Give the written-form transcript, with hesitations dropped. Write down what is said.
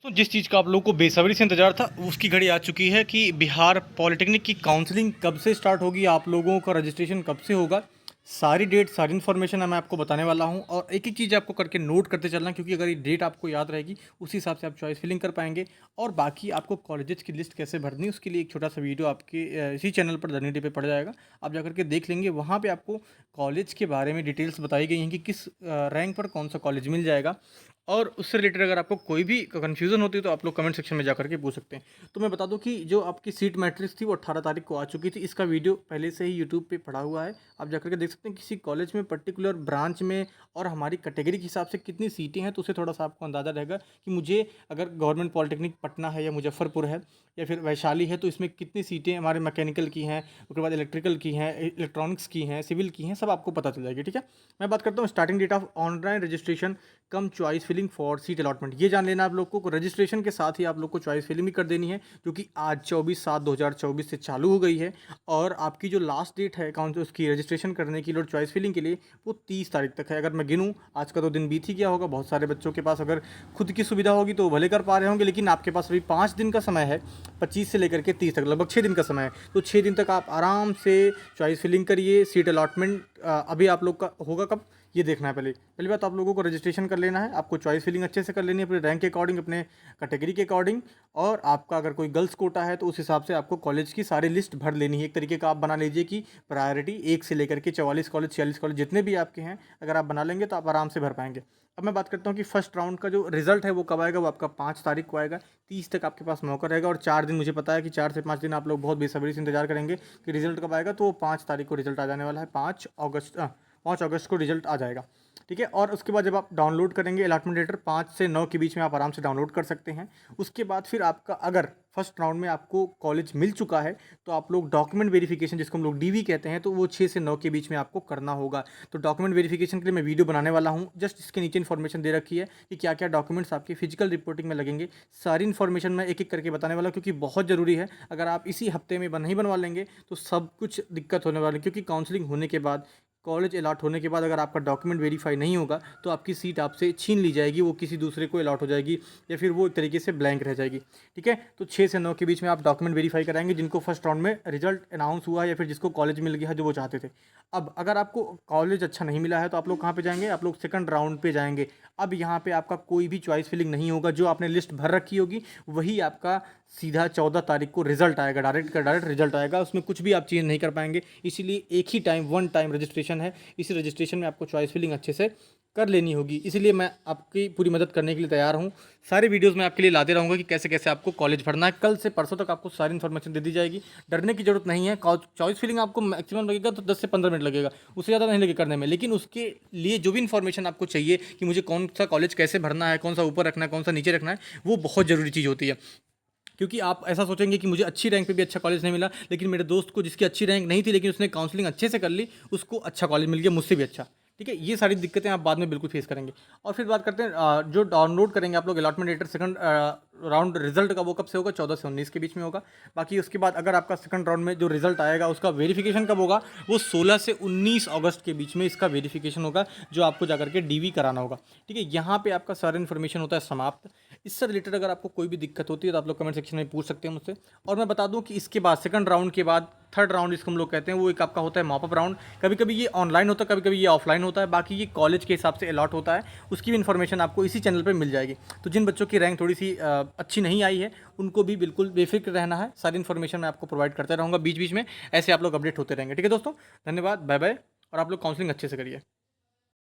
तो जिस चीज़ का आप लोगों को बेसब्री से इंतज़ार था उसकी घड़ी आ चुकी है कि बिहार पॉलिटेक्निक की काउंसलिंग कब से स्टार्ट होगी, आप लोगों का रजिस्ट्रेशन कब से होगा। सारी डेट सारी इन्फॉर्मेशन है मैं आपको बताने वाला हूं, और एक एक चीज़ आपको करके नोट करते चलना, क्योंकि अगर ये डेट आपको याद रहेगी उसी हिसाब से आप चॉइस फिलिंग कर पाएंगे। और बाकी आपको कॉलेजेस की लिस्ट कैसे भरनी है उसके लिए एक छोटा सा वीडियो आपके इसी चैनल पर धनी डे पे पड़ जाएगा, आप जाकर के देख लेंगे। वहाँ पर आपको कॉलेज के बारे में डिटेल्स बताई गई हैं कि किस रैंक पर कौन सा कॉलेज मिल जाएगा। और उससे रिलेटेड अगर आपको कोई भी कन्फ्यूज़न होती है तो आप लोग कमेंट सेक्शन में जाकर के पूछ सकते हैं। तो मैं बता दूं कि जो आपकी सीट मैट्रिक्स थी वो 18 तारीख को आ चुकी थी। इसका वीडियो पहले से ही यूट्यूब पे पड़ा हुआ है, आप जाकर के देख सकते हैं किसी कॉलेज में पर्टिकुलर ब्रांच में और हमारी कैटेगरी के हिसाब से कितनी सीटें हैं, तो उससे थोड़ा सा आपको अंदाज़ा रहेगा कि मुझे अगर गवर्नमेंट पॉलिटेक्निक पटना है या मुजफ्फरपुर है या फिर वैशाली है तो इसमें कितनी सीटें हमारे मैकेनिकल की हैं, उसके बाद इलेक्ट्रिकल की हैं, इलेक्ट्रॉनिक्स की हैं, सिविल की हैं, सब आपको पता चल जाएगी। ठीक है, मैं बात करता हूँ starting date of online registration cum choice filling for seat allotment. ये जान लेना आप लोग को रजिस्ट्रेशन के साथ ही आप लोग को चॉइस फिलिंग भी कर देनी है, क्योंकि आज 24/7/2024 से चालू हो गई है। और आपकी जो लास्ट डेट है अकाउंट उसकी रजिस्ट्रेशन करने की और चॉइस फिलिंग के लिए वो 30 तारीख तक है। अगर मैं गिनूँ आज का तो दिन बीत ही गया होगा। बहुत सारे बच्चों के पास अगर खुद की सुविधा होगी तो भले कर पा रहे होंगे, लेकिन आपके पास अभी 5 दिन का समय है, 25 से लेकर के 30 तक, लगभग 6 दिन का समय है। तो 6 दिन तक आप आराम से चॉइस फिलिंग करिए। सीट अलॉटमेंट अभी आप लोग का होगा कब ये देखना है। पहली बात आप लोगों को रजिस्ट्रेशन कर लेना है, आपको चॉइस फिलिंग अच्छे से कर लेनी है अपने रैंक के अकॉर्डिंग, अपने कैटेगरी के अकॉर्डिंग। और आपका अगर कोई गर्ल्स कोटा है तो उस हिसाब से आपको कॉलेज की सारी लिस्ट भर लेनी है। एक तरीके का आप बना लीजिए कि प्रायोरिटी 1 से लेकर के 44 कॉलेज 46 कॉलेज जितने भी आपके हैं, अगर आप बना लेंगे तो आप आराम से भर पाएंगे। अब मैं बात करता हूँ कि फर्स्ट राउंड का जो रिजल्ट है वो कब आएगा। वो आपका 5 तारीख को आएगा। 30 तक आपके पास मौका रहेगा, और 4 दिन मुझे पता है कि 4 से 5 दिन आप लोग बहुत बेसब्री से इंतजार करेंगे कि रिजल्ट कब आएगा। तो वो 5 तारीख को रिजल्ट आ जाने वाला है। 5 अगस्त को रिजल्ट आ जाएगा। ठीक है, और उसके बाद जब आप डाउनलोड करेंगे अलॉटमेंट लेटर 5 से 9 के बीच में आप आराम से डाउनलोड कर सकते हैं। उसके बाद फिर आपका अगर फर्स्ट राउंड में आपको कॉलेज मिल चुका है तो आप लोग डॉक्यूमेंट वेरिफिकेशन, जिसको हम लोग डीवी कहते हैं, तो वो 6 से 9 के बीच में आपको करना होगा। तो डॉक्यूमेंट वेरिफिकेशन के लिए मैं वीडियो बनाने वाला हूँ। जस्ट इसके नीचे इन्फॉर्मेशन दे रखी है कि क्या क्या डॉक्यूमेंट्स आपकी फिजिकल रिपोर्टिंग में लगेंगे। सारी इन्फॉर्मेशन मैं एक एक करके बताने वाला हूँ, क्योंकि बहुत ज़रूरी है। अगर आप इसी हफ्ते में नहीं बनवा लेंगे तो सब कुछ दिक्कत होने वाली है, क्योंकि काउंसलिंग होने के बाद, कॉलेज अलॉट होने के बाद अगर आपका डॉक्यूमेंट वेरीफाई नहीं होगा तो आपकी सीट आपसे छीन ली जाएगी, वो किसी दूसरे को अलॉट हो जाएगी, या फिर वो एक तरीके से ब्लैंक रह जाएगी। ठीक है, तो 6 से 9 के बीच में आप डॉक्यूमेंट वेरीफाई कराएंगे जिनको फर्स्ट राउंड में रिजल्ट अनाउंस हुआ या फिर जिसको कॉलेज मिल गया है जो वो चाहते थे। अब अगर आपको कॉलेज अच्छा नहीं मिला है तो आप लोग कहाँ पे जाएंगे, आप लोग सेकंड राउंड पे जाएंगे। अब यहाँ पे आपका कोई भी चॉइस फिलिंग नहीं होगा, जो आपने लिस्ट भर रखी होगी वही आपका सीधा 14 तारीख को रिजल्ट आएगा। डायरेक्ट का डायरेक्ट रिजल्ट आएगा, उसमें कुछ भी आप चेंज नहीं कर पाएंगे। इसीलिए एक ही टाइम, वन टाइम रजिस्ट्रेशन है। इसी रजिस्ट्रेशन में आपको चॉइस फिलिंग अच्छे से कर लेनी होगी। इसलिए मैं आपकी पूरी मदद करने के लिए तैयार हूँ। सारे वीडियोस मैं आपके लिए लाते रहूँगा कि कैसे कैसे आपको कॉलेज भरना है। कल से परसों तक आपको सारी इन्फॉर्मेशन दे दी जाएगी, डरने की जरूरत नहीं है। चॉइस फिलिंग आपको मैक्सिमम लगेगा तो 10 से 15 मिनट लगेगा, उससे ज़्यादा नहीं लगेगा करने में। लेकिन उसके लिए जो भी इन्फॉर्मेशन आपको चाहिए कि मुझे कौन सा कॉलेज कैसे भरना है, कौन सा ऊपर रखना है, कौन सा नीचे रखना है, वो बहुत ज़रूरी चीज़ होती है। क्योंकि आप ऐसा सोचेंगे कि मुझे अच्छी रैंक पे भी अच्छा कॉलेज नहीं मिला, लेकिन मेरे दोस्त को जिसकी अच्छी रैंक नहीं थी लेकिन उसने काउंसलिंग अच्छे से कर ली, उसको अच्छा कॉलेज मिल गया, मुझसे भी अच्छा। ठीक है, ये सारी दिक्कतें आप बाद में बिल्कुल फेस करेंगे। और फिर बात करते हैं जो डाउनलोड करेंगे आप लोग allotment letter, second round result का वो कब से होगा, 14 से 19 के बीच में होगा। बाकी उसके बाद अगर आपका सेकंड राउंड में जो रिजल्ट आएगा उसका वेरिफिकेशन कब होगा, वो 16 से 19 अगस्त के बीच में इसका वेरिफिकेशन होगा, जो आपको जाकर के डीवी कराना होगा। ठीक है, यहाँ पे आपका सारा इन्फॉर्मेशन होता है समाप्त। इससे रिलेटेड अगर आपको कोई भी दिक्कत होती है तो आप लोग कमेंट सेक्शन में पूछ सकते हैं मुझसे। और मैं बता दूं कि इसके बाद सेकंड राउंड के बाद थर्ड राउंड, इसको हम लोग कहते हैं, वो एक आपका होता है मॉपअप राउंड। कभी कभी ये ऑनलाइन होता है, कभी कभी ये ऑफलाइन होता है। बाकी ये कॉलेज के हिसाब से अलॉट होता है, उसकी भी इन्फॉर्मेशन आपको इसी चैनल पर मिल जाएगी। तो जिन बच्चों की रैंक थोड़ी सी अच्छी नहीं आई है उनको भी बिल्कुल बेफिक्र रहना है। सारी इन्फॉर्मेशन मैं आपको प्रोवाइड करते रहूँगा बीच बीच में, ऐसे आप लोग अपडेट होते रहेंगे। ठीक है दोस्तों, धन्यवाद, बाय बाय। और आप लोग काउंसलिंग अच्छे से करिए।